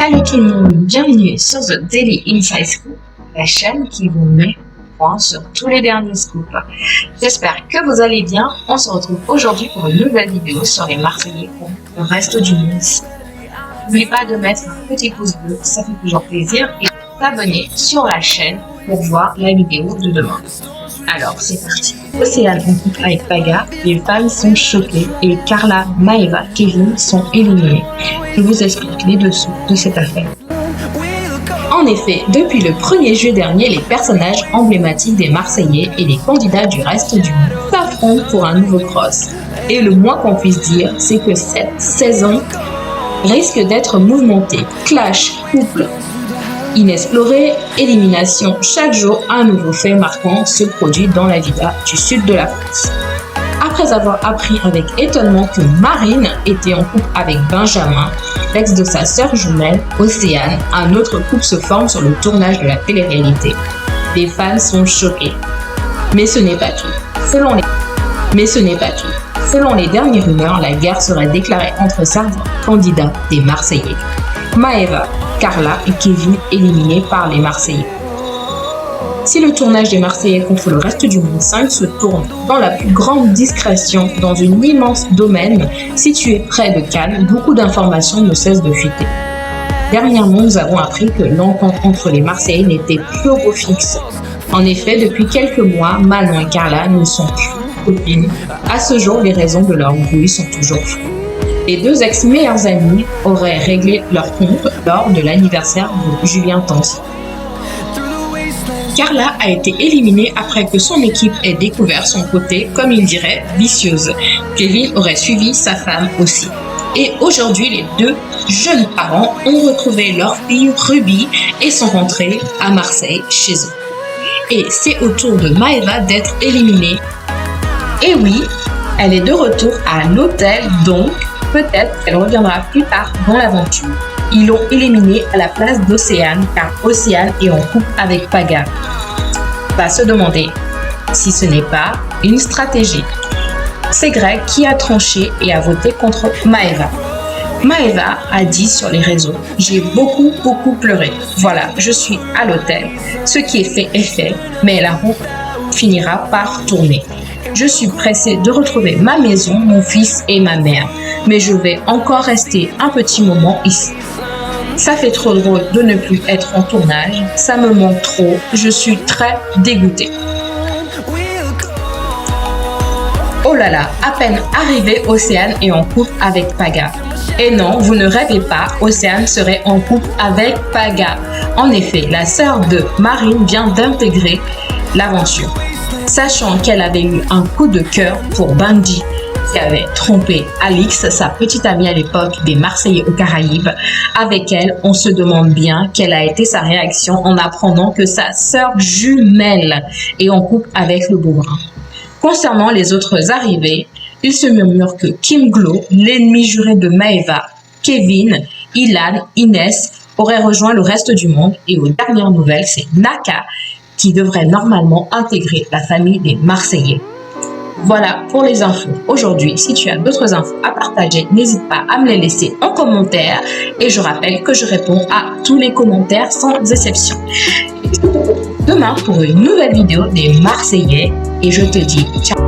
Allô tout le monde, bienvenue sur The Daily Inside Scoop, la chaîne qui vous met au point sur tous les derniers scoops. J'espère que vous allez bien. On se retrouve aujourd'hui pour une nouvelle vidéo sur les Marseillais pour le reste du monde. N'oubliez pas de mettre un petit pouce bleu, ça fait toujours plaisir, et de s'abonner sur la chaîne pour voir la vidéo de demain. Alors c'est parti. Océane en couple avec Paga, les femmes sont choquées et Carla, Maeva, Kevin sont éliminés. Je vous explique les dessous de cette affaire. En effet, depuis le 1er juillet dernier, les personnages emblématiques des Marseillais et les candidats du reste du monde s'affrontent pour un nouveau cross. Et le moins qu'on puisse dire, c'est que cette saison risque d'être mouvementée. Clash, couple inexploré, élimination, chaque jour un nouveau fait marquant se produit dans la vida du sud de la France. Après avoir appris avec étonnement que Marine était en couple avec Benjamin, l'ex de sa sœur jumelle, Océane, un autre couple se forme sur le tournage de la télé-réalité. Les fans sont choqués. Mais ce n'est pas tout. Selon les dernières rumeurs, la guerre serait déclarée entre certains candidats des Marseillais. Maeva, Carla et Kevin éliminés par les Marseillais. Si le tournage des Marseillais contre le reste du monde 5 se tourne dans la plus grande discrétion dans un immense domaine situé près de Cannes, beaucoup d'informations ne cessent de fuiter. Dernièrement, nous avons appris que l'entente entre les Marseillais n'était plus au beau fixe. En effet, depuis quelques mois, Manon et Carla ne sont plus copines. À ce jour, les raisons de leur brouille sont toujours floues. Les deux ex-meilleurs amis auraient réglé leur compte lors de l'anniversaire de Julien Tanti. Carla a été éliminée après que son équipe ait découvert son côté, comme il dirait, vicieuse. Kevin aurait suivi sa femme aussi. Et aujourd'hui, les deux jeunes parents ont retrouvé leur fille Ruby et sont rentrés à Marseille chez eux. Et c'est au tour de Maeva d'être éliminée. Et oui, elle est de retour à l'hôtel, donc peut-être qu'elle reviendra plus tard dans l'aventure. Ils l'ont éliminée à la place d'Océane, car Océane est en couple avec Paga. Va se demander si ce n'est pas une stratégie. C'est Greg qui a tranché et a voté contre Maeva. Maeva a dit sur les réseaux « J'ai beaucoup pleuré. Voilà, je suis à l'hôtel. Ce qui est fait, mais la roue finira par tourner. Je suis pressée de retrouver ma maison, mon fils et ma mère. Mais je vais encore rester un petit moment ici. Ça fait trop drôle de ne plus être en tournage. Ça me manque trop. Je suis très dégoûtée. » Oh là là, à peine arrivée, Océane est en couple avec Paga. Et non, vous ne rêvez pas, Océane serait en couple avec Paga. En effet, la sœur de Marine vient d'intégrer l'aventure. Sachant qu'elle avait eu un coup de cœur pour Bandit, qui avait trompé Alix, sa petite amie à l'époque des Marseillais aux Caraïbes. Avec elle, on se demande bien quelle a été sa réaction en apprenant que sa sœur jumelle est en couple avec le beau brun. Concernant les autres arrivés, il se murmure que Kim Glow, l'ennemi juré de Maeva, Kevin, Ilan, Inès auraient rejoint le reste du monde. Et aux dernières nouvelles, c'est Naka qui devrait normalement intégrer la famille des Marseillais. Voilà pour les infos aujourd'hui. Si tu as d'autres infos à partager, n'hésite pas à me les laisser en commentaire. Et je rappelle que je réponds à tous les commentaires sans exception. Demain pour une nouvelle vidéo des Marseillais. Et je te dis ciao.